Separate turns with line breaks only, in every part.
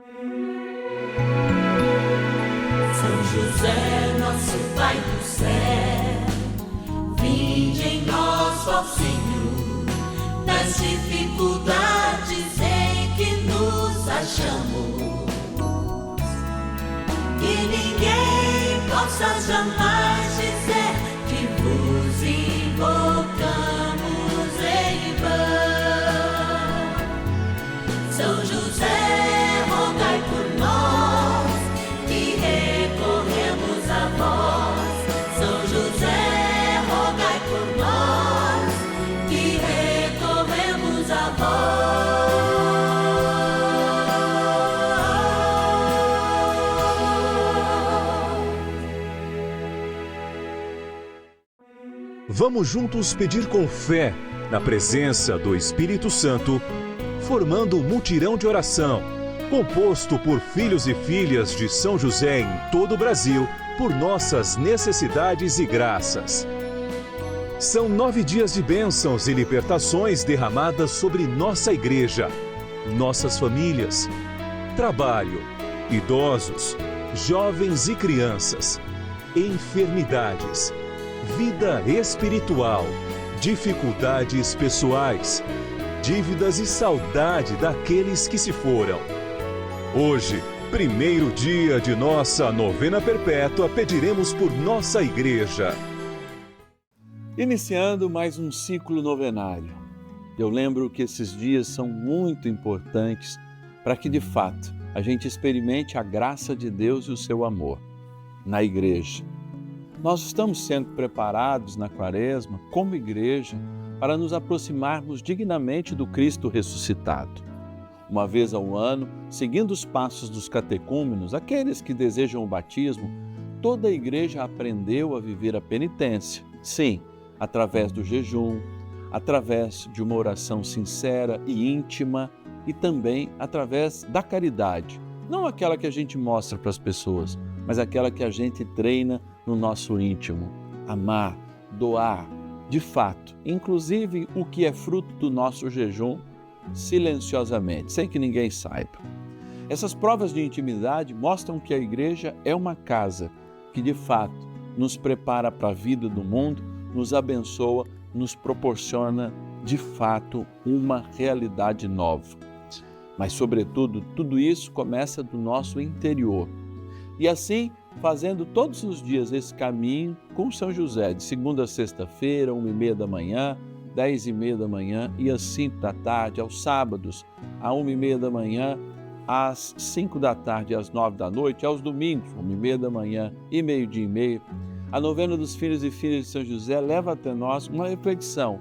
São José, nosso Pai do céu, vinde em nós, ó Senhor, nas dificuldades em que nos achamos, que ninguém possa jamais dizer que vos invocamos em vão. São José, rogai por nós, que recorremos a vós. São José, rogai por nós, que recorremos a vós.
Vamos juntos pedir com fé, na presença do Espírito Santo, formando um mutirão de oração, composto por filhos e filhas de São José em todo o Brasil, por nossas necessidades e graças. São 9 dias de bênçãos e libertações derramadas sobre nossa igreja, nossas famílias, trabalho, idosos, jovens e crianças, enfermidades, vida espiritual, dificuldades pessoais, dívidas e saudade daqueles que se foram. Hoje, primeiro dia de nossa novena perpétua, pediremos por nossa igreja.
Iniciando mais um ciclo novenário. Eu lembro que esses dias são muito importantes para que, de fato, a gente experimente a graça de Deus e o seu amor na igreja. Nós estamos sendo preparados na Quaresma, como igreja, para nos aproximarmos dignamente do Cristo ressuscitado. Uma vez ao ano, seguindo os passos dos catecúmenos, aqueles que desejam o batismo, toda a igreja aprendeu a viver a penitência. Sim, através do jejum, através de uma oração sincera e íntima e também através da caridade. Não aquela que a gente mostra para as pessoas, mas aquela que a gente treina no nosso íntimo. Amar, doar, de fato, inclusive o que é fruto do nosso jejum, silenciosamente, sem que ninguém saiba. Essas provas de intimidade mostram que a igreja é uma casa que, de fato, nos prepara para a vida do mundo, nos abençoa, nos proporciona, de fato, uma realidade nova. Mas, sobretudo, tudo isso começa do nosso interior. E assim, fazendo todos os dias esse caminho com São José, de segunda a sexta-feira, 1h30 da manhã, 10h30 da manhã e às 5 da tarde, aos sábados, à 1h30 da manhã, às 5 da tarde e às 9 da noite, aos domingos, 1h30 da manhã e 12h30. A novena dos filhos e filhas de São José leva até nós uma reflexão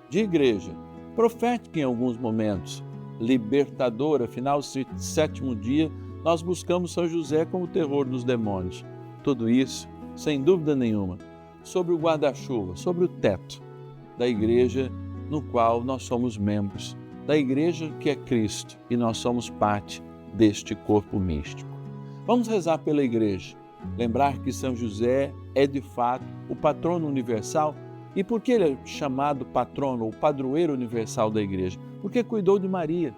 de igreja, profética em alguns momentos, libertadora. Afinal, o 7º dia, nós buscamos São José como o terror dos demônios. Tudo isso, sem dúvida nenhuma, sobre o guarda-chuva, sobre o teto da igreja no qual nós somos membros, da igreja que é Cristo e nós somos parte deste corpo místico. Vamos rezar pela igreja, lembrar que São José é de fato o patrono universal. E por que ele é chamado patrono ou padroeiro universal da igreja? Porque cuidou de Maria,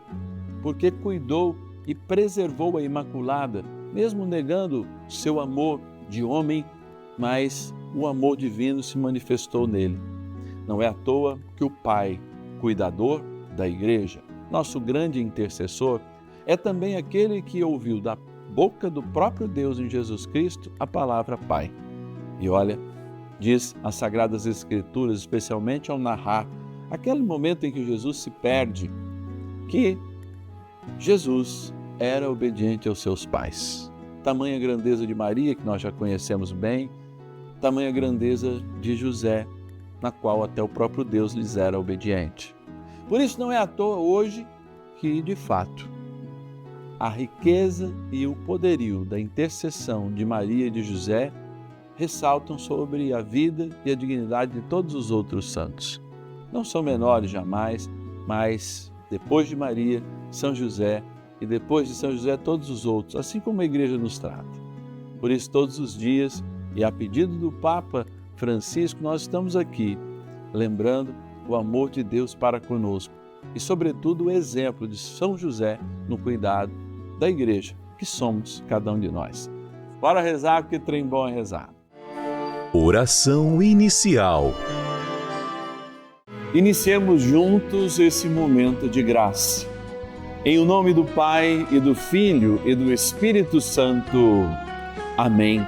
porque cuidou e preservou a Imaculada, mesmo negando seu amor de homem, mas o amor divino se manifestou nele. Não é à toa que o Pai, cuidador da igreja, nosso grande intercessor, é também aquele que ouviu da boca do próprio Deus em Jesus Cristo a palavra Pai. E olha, diz as Sagradas Escrituras, especialmente ao narrar aquele momento em que Jesus se perde, que Jesus era obediente aos seus pais. Tamanha grandeza de Maria, que nós já conhecemos bem, tamanha grandeza de José, na qual até o próprio Deus lhes era obediente. Por isso não é à toa hoje que, de fato, a riqueza e o poderio da intercessão de Maria e de José ressaltam sobre a vida e a dignidade de todos os outros santos. Não são menores jamais, mas depois de Maria, São José, e depois de São José todos os outros, assim como a igreja nos trata. Por isso, todos os dias, e a pedido do Papa Francisco, nós estamos aqui, lembrando o amor de Deus para conosco e, sobretudo, o exemplo de São José no cuidado da igreja, que somos cada um de nós. Bora rezar, porque trem bom é rezar.
Oração inicial.
Iniciemos juntos esse momento de graça. Em o nome do Pai, e do Filho, e do Espírito Santo. Amém.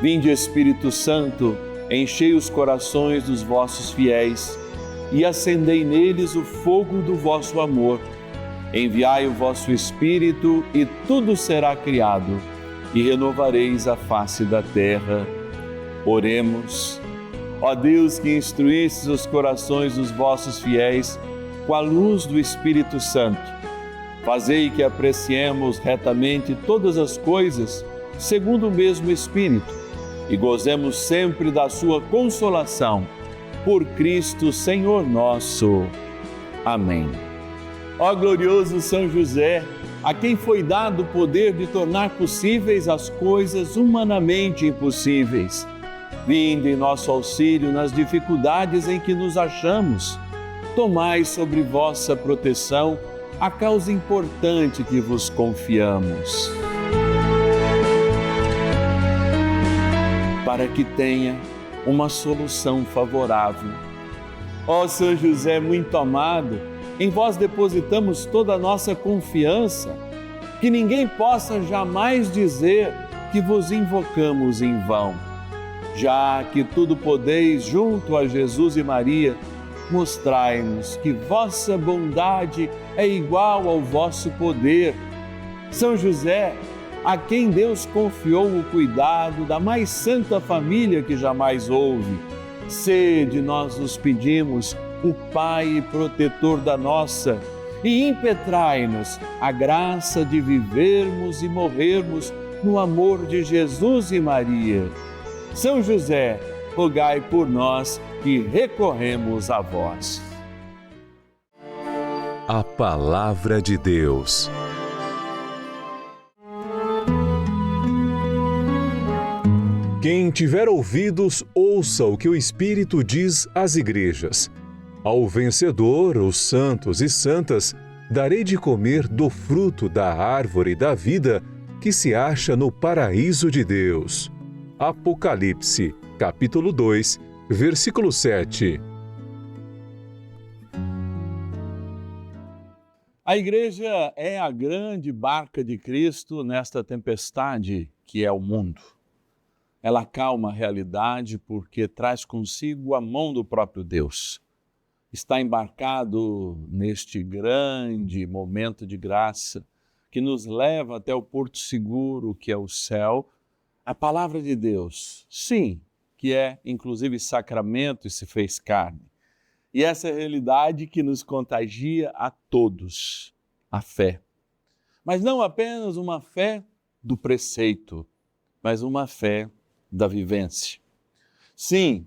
Vinde, Espírito Santo, enchei os corações dos vossos fiéis e acendei neles o fogo do vosso amor. Enviai o vosso Espírito e tudo será criado, e renovareis a face da terra. Oremos. Ó Deus, que instruístes os corações dos vossos fiéis com a luz do Espírito Santo, fazei que apreciemos retamente todas as coisas segundo o mesmo Espírito e gozemos sempre da sua consolação. Por Cristo, Senhor nosso. Amém. Ó glorioso São José, a quem foi dado o poder de tornar possíveis as coisas humanamente impossíveis, vinde em nosso auxílio nas dificuldades em que nos achamos. Tomai sobre vossa proteção a causa importante que vos confiamos. Para que tenha uma solução favorável. Ó São José muito amado, em vós depositamos toda a nossa confiança, que ninguém possa jamais dizer que vos invocamos em vão. Já que tudo podeis junto a Jesus e Maria, mostrai-nos que vossa bondade é igual ao vosso poder. São José, a quem Deus confiou o cuidado da mais santa família que jamais houve, sede, nós os pedimos, o Pai e protetor da nossa, e impetrai-nos a graça de vivermos e morrermos no amor de Jesus e Maria. São José, rogai por nós que recorremos a vós.
A Palavra de Deus. Quem tiver ouvidos, ouça o que o Espírito diz às igrejas. Ao vencedor, os santos e santas, darei de comer do fruto da árvore da vida que se acha no paraíso de Deus. Apocalipse, capítulo 2, versículo 7.
A igreja é a grande barca de Cristo nesta tempestade que é o mundo. Ela acalma a realidade porque traz consigo a mão do próprio Deus. Está embarcado neste grande momento de graça que nos leva até o porto seguro, que é o céu, a palavra de Deus, sim, que é inclusive sacramento e se fez carne. E essa é a realidade que nos contagia a todos, a fé. Mas não apenas uma fé do preceito, mas uma fé da vivência. Sim,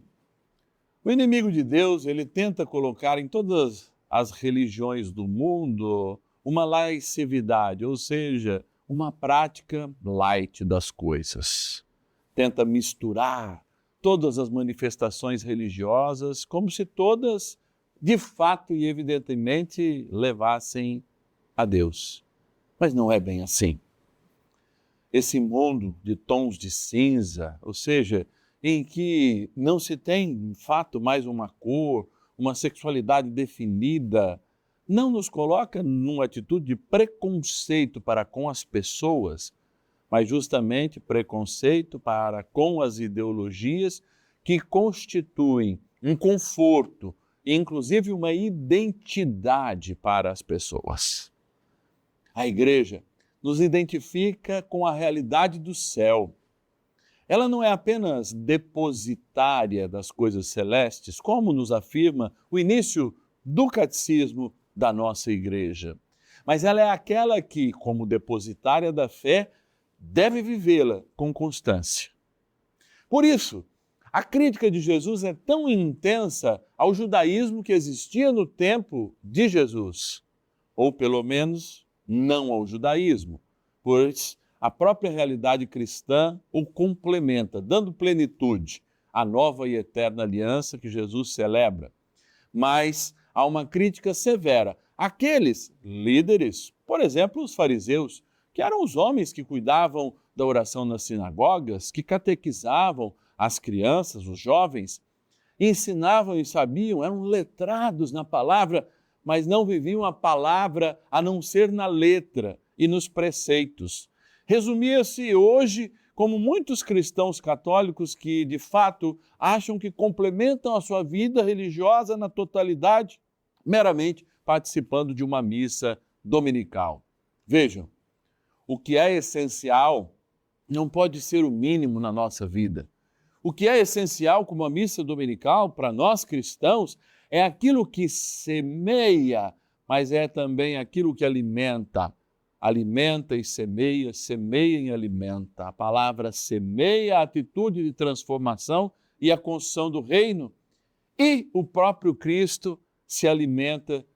o inimigo de Deus, ele tenta colocar em todas as religiões do mundo uma laicividade, ou seja, uma prática light das coisas. Tenta misturar todas as manifestações religiosas como se todas, de fato e evidentemente, levassem a Deus. Mas não é bem assim. Esse mundo de tons de cinza, ou seja, em que não se tem, de fato, mais uma cor, uma sexualidade definida, não nos coloca numa atitude de preconceito para com as pessoas, mas justamente preconceito para com as ideologias que constituem um conforto, inclusive uma identidade para as pessoas. A igreja nos identifica com a realidade do céu. Ela não é apenas depositária das coisas celestes, como nos afirma o início do catecismo da nossa igreja, mas ela é aquela que, como depositária da fé, deve vivê-la com constância. Por isso, a crítica de Jesus é tão intensa ao judaísmo que existia no tempo de Jesus, ou pelo menos não ao judaísmo, pois a própria realidade cristã o complementa, dando plenitude à nova e eterna aliança que Jesus celebra. Mas há uma crítica severa àqueles líderes, por exemplo, os fariseus, que eram os homens que cuidavam da oração nas sinagogas, que catequizavam as crianças, os jovens, ensinavam e sabiam, eram letrados na palavra, mas não viviam a palavra a não ser na letra e nos preceitos. Resumia-se hoje como muitos cristãos católicos que, de fato, acham que complementam a sua vida religiosa na totalidade, meramente participando de uma missa dominical. Vejam, o que é essencial não pode ser o mínimo na nossa vida. O que é essencial como a missa dominical para nós cristãos é aquilo que semeia, mas é também aquilo que alimenta. Alimenta e semeia, semeia e alimenta. A palavra semeia a atitude de transformação e a construção do reino. E o próprio Cristo se alimenta,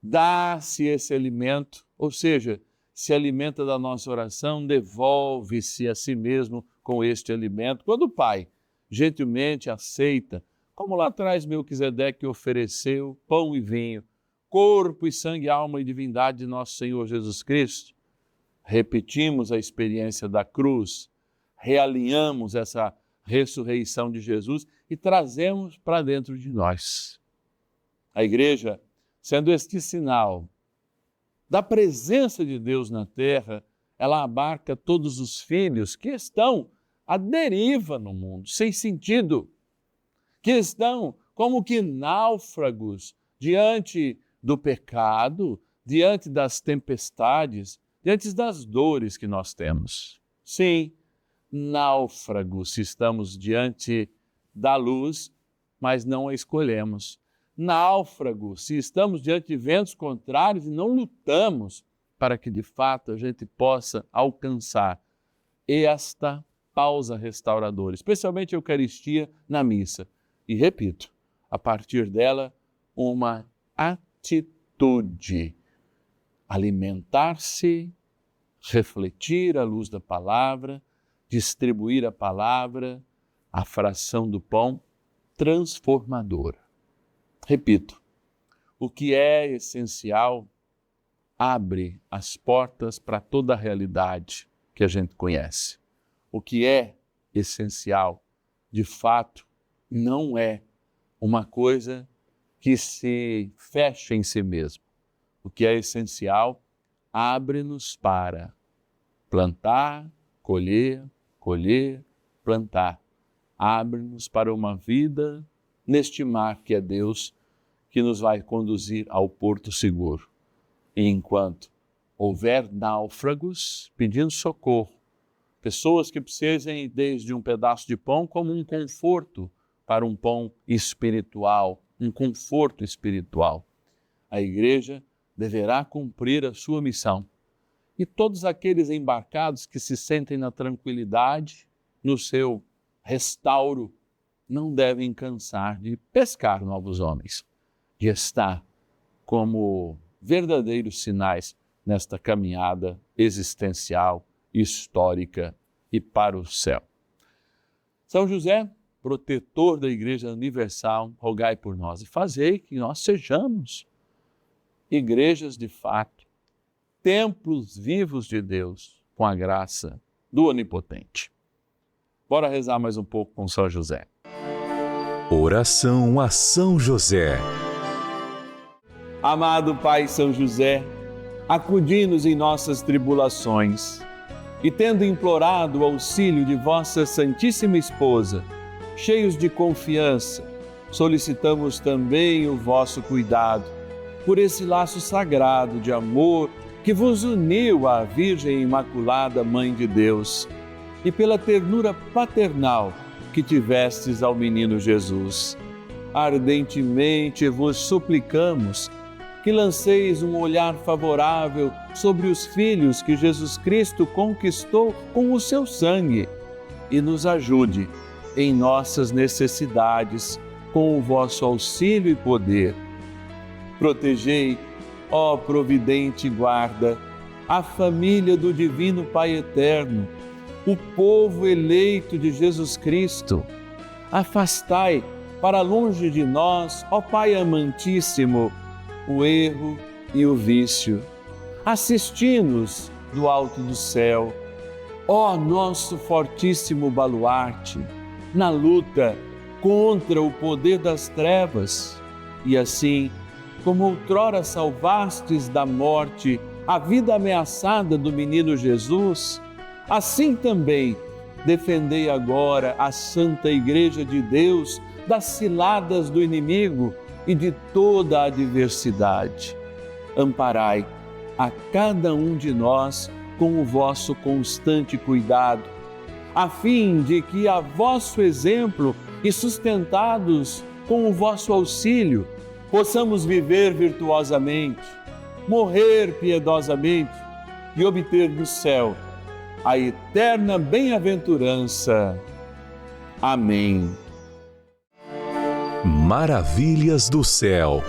dá-se esse alimento, ou seja, se alimenta da nossa oração, devolve-se a si mesmo com este alimento. Quando o Pai gentilmente aceita, como lá atrás Melquisedeque ofereceu pão e vinho, corpo e sangue, alma e divindade de nosso Senhor Jesus Cristo, repetimos a experiência da cruz, realinhamos essa ressurreição de Jesus e trazemos para dentro de nós. A igreja, sendo este sinal da presença de Deus na terra, ela abarca todos os filhos que estão à deriva no mundo, sem sentido, que estão como que náufragos diante do pecado, diante das tempestades, diante das dores que nós temos. Sim, náufragos se estamos diante da luz, mas não a escolhemos. Náufragos se estamos diante de ventos contrários e não lutamos para que de fato a gente possa alcançar esta pausa restauradora, especialmente a Eucaristia na missa. E repito, a partir dela, uma atitude, alimentar-se, refletir à luz da palavra, distribuir a palavra, a fração do pão transformadora. Repito, o que é essencial abre as portas para toda a realidade que a gente conhece. O que é essencial, de fato, não é uma coisa que se fecha em si mesmo. O que é essencial abre-nos para plantar, colher, colher, plantar. Abre-nos para uma vida neste mar que é Deus, que nos vai conduzir ao porto seguro. E enquanto houver náufragos pedindo socorro, pessoas que precisem desde um pedaço de pão como um conforto para um pão espiritual, um conforto espiritual, a igreja deverá cumprir a sua missão. E todos aqueles embarcados que se sentem na tranquilidade, no seu restauro, não devem cansar de pescar novos homens, de estar como verdadeiros sinais nesta caminhada existencial, histórica e para o céu. São José, protetor da Igreja Universal, rogai por nós e fazei que nós sejamos igrejas de fato, templos vivos de Deus, com a graça do Onipotente. Bora rezar mais um pouco com São José.
Oração a São José.
Amado Pai São José, acudi-nos em nossas tribulações e, tendo implorado o auxílio de vossa Santíssima Esposa, cheios de confiança, solicitamos também o vosso cuidado por esse laço sagrado de amor que vos uniu à Virgem Imaculada, Mãe de Deus, e pela ternura paternal que tivestes ao menino Jesus. Ardentemente vos suplicamos que lanceis um olhar favorável sobre os filhos que Jesus Cristo conquistou com o seu sangue e nos ajude em nossas necessidades com o vosso auxílio e poder. Protegei, ó providente guarda, a família do Divino Pai Eterno, o povo eleito de Jesus Cristo. Afastai para longe de nós, ó Pai amantíssimo, o erro e o vício. Assisti-nos do alto do céu. Ó nosso fortíssimo baluarte, na luta contra o poder das trevas, e assim, como outrora salvastes da morte a vida ameaçada do menino Jesus, assim também defendei agora a Santa Igreja de Deus das ciladas do inimigo e de toda a adversidade. Amparai a cada um de nós com o vosso constante cuidado, a fim de que, a vosso exemplo e sustentados com o vosso auxílio, possamos viver virtuosamente, morrer piedosamente e obter do céu a eterna bem-aventurança. Amém.
Maravilhas do céu.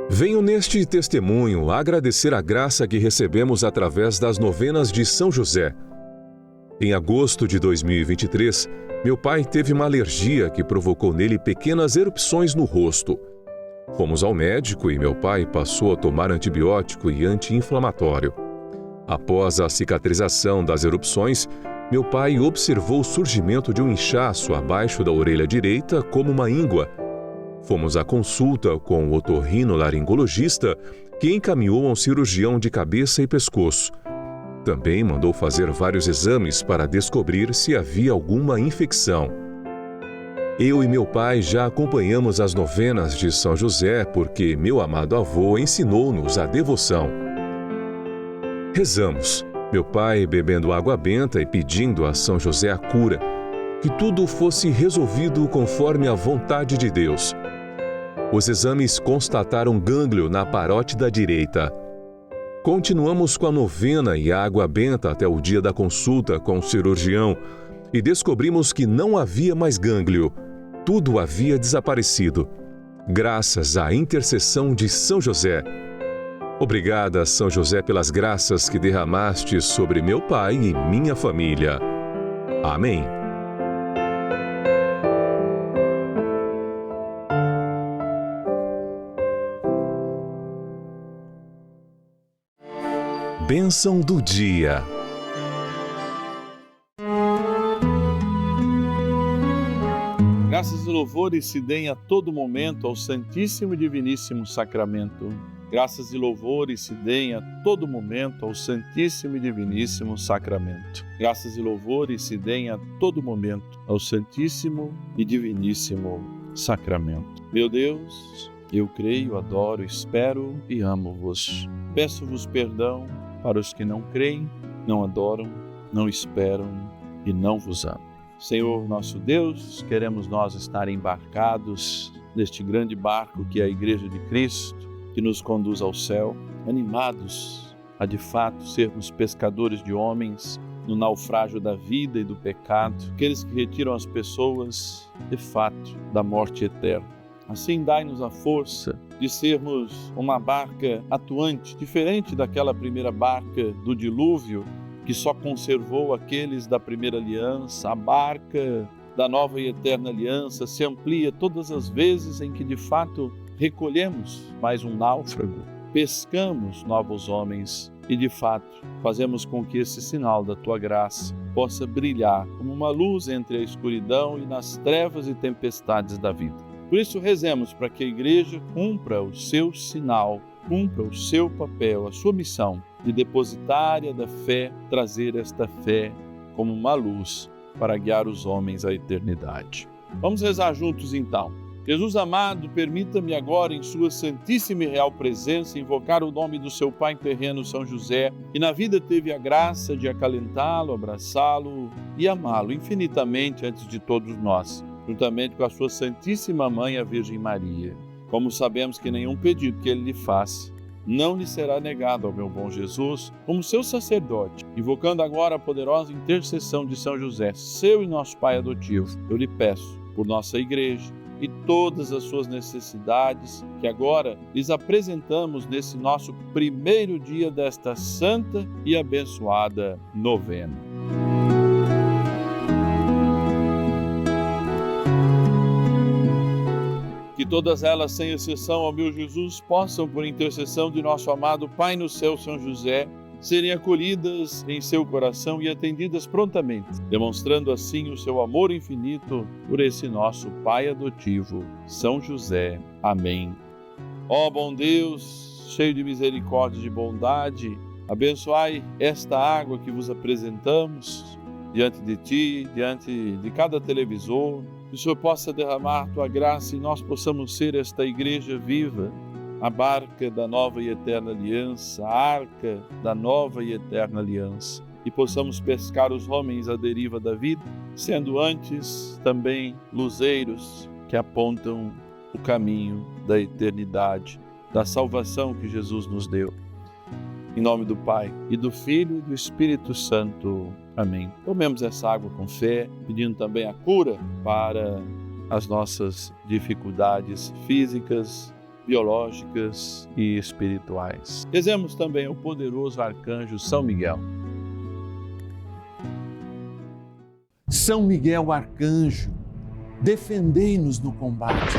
Venho neste testemunho agradecer a graça que recebemos através das novenas de São José. Em agosto de 2023, meu pai teve uma alergia que provocou nele pequenas erupções no rosto. Fomos ao médico e meu pai passou a tomar antibiótico e anti-inflamatório. Após a cicatrização das erupções, meu pai observou o surgimento de um inchaço abaixo da orelha direita como uma íngua. Fomos à consulta com o otorrinolaringologista, que encaminhou a um cirurgião de cabeça e pescoço. Também mandou fazer vários exames para descobrir se havia alguma infecção. Eu e meu pai já acompanhamos as novenas de São José porque meu amado avô ensinou-nos a devoção. Rezamos, meu pai bebendo água benta e pedindo a São José a cura, que tudo fosse resolvido conforme a vontade de Deus. Os exames constataram gânglio na parótida direita. Continuamos com a novena e a água benta até o dia da consulta com o cirurgião e descobrimos que não havia mais gânglio. Tudo havia desaparecido, graças à intercessão de São José. Obrigada, São José, pelas graças que derramaste sobre meu pai e minha família. Amém. Bênção do dia.
Graças e louvores se deem a todo momento ao Santíssimo e Diviníssimo Sacramento. Graças e louvores se deem a todo momento ao Santíssimo e Diviníssimo Sacramento. Graças e louvores se deem a todo momento ao Santíssimo e Diviníssimo Sacramento. Meu Deus, eu creio, adoro, espero e amo-vos. Peço-vos perdão para os que não creem, não adoram, não esperam e não vos amam. Senhor nosso Deus, queremos nós estar embarcados neste grande barco que é a Igreja de Cristo, que nos conduz ao céu, animados a de fato sermos pescadores de homens no naufrágio da vida e do pecado, aqueles que retiram as pessoas de fato da morte eterna. Assim, dai-nos a força de sermos uma barca atuante, diferente daquela primeira barca do dilúvio, que só conservou aqueles da primeira aliança. A barca da nova e eterna aliança se amplia todas as vezes em que, de fato, recolhemos mais um náufrago, pescamos novos homens e, de fato, fazemos com que esse sinal da Tua graça possa brilhar como uma luz entre a escuridão e nas trevas e tempestades da vida. Por isso, rezemos para que a Igreja cumpra o seu sinal, cumpra o seu papel, a sua missão de depositária da fé, trazer esta fé como uma luz para guiar os homens à eternidade. Vamos rezar juntos então. Jesus amado, permita-me agora, em sua santíssima e real presença, invocar o nome do seu Pai terreno, São José, que na vida teve a graça de acalentá-lo, abraçá-lo e amá-lo infinitamente antes de todos nós, juntamente com a sua Santíssima Mãe, a Virgem Maria. Como sabemos que nenhum pedido que ele lhe faça não lhe será negado ao meu bom Jesus, como seu sacerdote, invocando agora a poderosa intercessão de São José, seu e nosso Pai adotivo, eu lhe peço por nossa Igreja e todas as suas necessidades, que agora lhes apresentamos nesse nosso primeiro dia desta santa e abençoada novena. Que Que todas elas, sem exceção, ó meu Jesus, possam, por intercessão de nosso amado Pai no céu, São José, serem acolhidas em seu coração e atendidas prontamente, demonstrando assim o seu amor infinito por esse nosso Pai adotivo, São José. Amém. Ó bom Deus, cheio de misericórdia e de bondade, abençoai esta água que vos apresentamos diante de Ti, diante de cada televisor, que o Senhor possa derramar Tua graça e nós possamos ser esta igreja viva, a barca da nova e eterna aliança, a arca da nova e eterna aliança, e possamos pescar os homens à deriva da vida, sendo antes também luzeiros que apontam o caminho da eternidade, da salvação que Jesus nos deu. Em nome do Pai, e do Filho e do Espírito Santo. Amém. Tomemos essa água com fé, pedindo também a cura para as nossas dificuldades físicas, biológicas e espirituais. Rezemos também ao poderoso arcanjo São Miguel.
São Miguel arcanjo, defendei-nos no combate.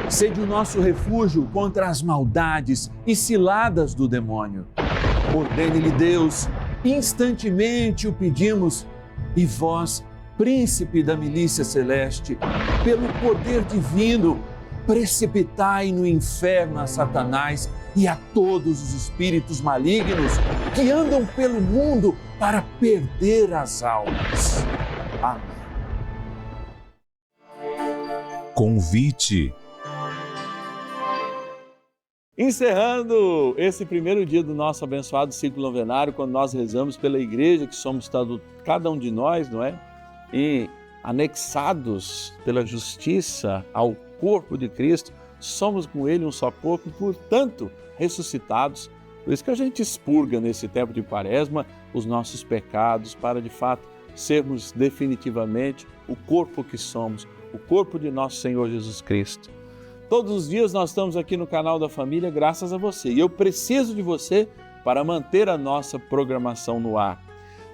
Sede o nosso refúgio contra as maldades e ciladas do demônio. Ordene-lhe Deus, instantemente o pedimos, e vós, príncipe da milícia celeste, pelo poder divino, precipitai no inferno a Satanás e a todos os espíritos malignos que andam pelo mundo para perder as almas. Amém.
Convite.
Encerrando esse primeiro dia do nosso abençoado ciclo novenário, quando nós rezamos pela igreja, que somos cada um de nós, não é? E anexados pela justiça ao corpo de Cristo, somos com Ele um só corpo, portanto, ressuscitados. Por isso que a gente expurga nesse tempo de Quaresma os nossos pecados, para de fato sermos definitivamente o corpo que somos, o corpo de nosso Senhor Jesus Cristo. Todos os dias nós estamos aqui no canal da Família graças a você. E eu preciso de você para manter a nossa programação no ar.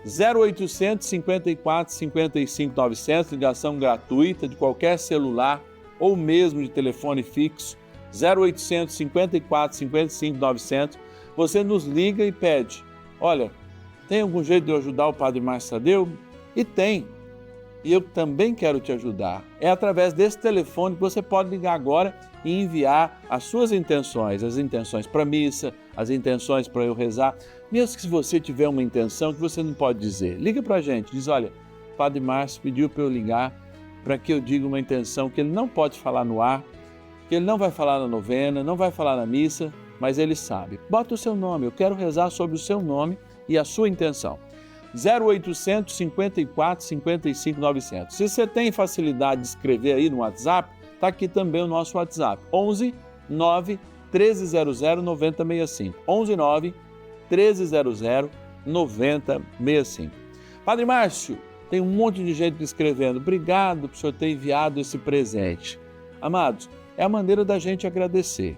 0800 54 55 900, ligação gratuita de qualquer celular ou mesmo de telefone fixo. 0800 54 55 900. Você nos liga e pede: olha, tem algum jeito de eu ajudar o Padre Márcio Tadeu? E tem. E eu também quero te ajudar. É através desse telefone que você pode ligar agora e enviar as suas intenções, as intenções para a missa, as intenções para eu rezar. Mesmo que se você tiver uma intenção que você não pode dizer, liga para a gente, diz: olha, o Padre Márcio pediu para eu ligar para que eu diga uma intenção que ele não pode falar no ar, que ele não vai falar na novena, não vai falar na missa, mas ele sabe. Bota o seu nome, eu quero rezar sobre o seu nome e a sua intenção. 0800 54 55 900. Se você tem facilidade de escrever aí no WhatsApp, está aqui também o nosso WhatsApp, 11 9 1300 9065. 11 9 1300 9065. Padre Márcio, tem um monte de gente me escrevendo. Obrigado por o senhor ter enviado esse presente. Amados, é a maneira da gente agradecer.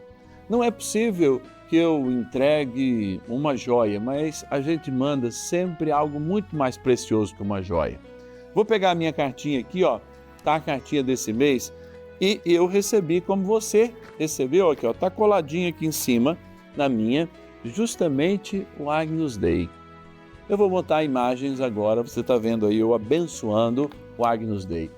Não é possível que eu entregue uma joia, mas a gente manda sempre algo muito mais precioso que uma joia. Vou pegar a minha cartinha aqui, ó, tá a cartinha desse mês, e eu recebi como você recebeu aqui, ó, tá coladinho aqui em cima na minha, justamente o Agnus Dei. Eu vou botar imagens agora, você está vendo aí eu abençoando o Agnus Dei.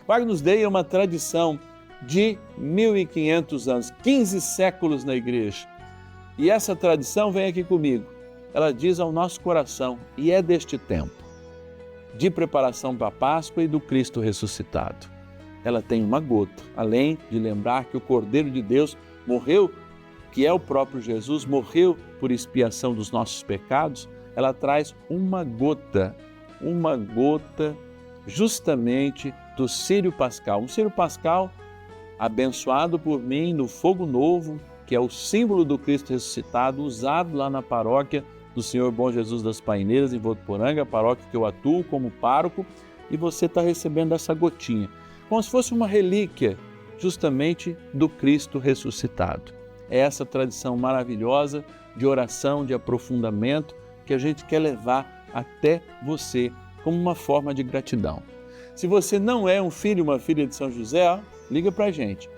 O Agnus Dei é uma tradição de 1500 anos, 15 séculos na igreja. E essa tradição vem aqui comigo, ela diz ao nosso coração, e é deste tempo, de preparação para a Páscoa e do Cristo ressuscitado. Ela tem uma gota, além de lembrar que o Cordeiro de Deus morreu, que é o próprio Jesus, morreu por expiação dos nossos pecados, ela traz uma gota justamente do Círio Pascal. Um Círio Pascal abençoado por mim no fogo novo, que é o símbolo do Cristo ressuscitado, usado lá na paróquia do Senhor Bom Jesus das Paineiras, em Votuporanga, a paróquia que eu atuo como pároco, e você está recebendo essa gotinha, como se fosse uma relíquia, justamente do Cristo ressuscitado. É essa tradição maravilhosa de oração, de aprofundamento, que a gente quer levar até você, como uma forma de gratidão. Se você não é um filho, uma filha de São José, liga para a gente.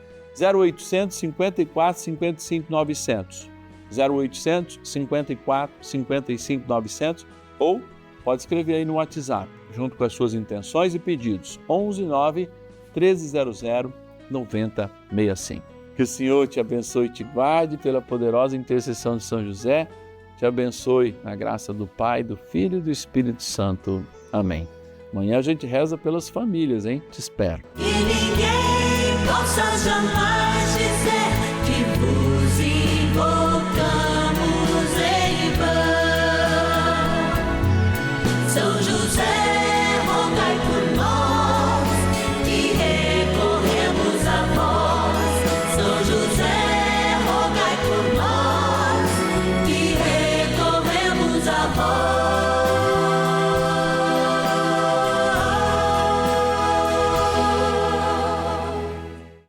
0800 54 55 900. 0800 54 55 900 ou pode escrever aí no WhatsApp, junto com as suas intenções e pedidos. 11 9 1300 9065. Que o Senhor te abençoe e te guarde pela poderosa intercessão de São José. Te abençoe na graça do Pai, do Filho e do Espírito Santo. Amém. Amanhã a gente reza pelas famílias, hein? Te espero.
E ninguém possa jamais dizer que vos invoco.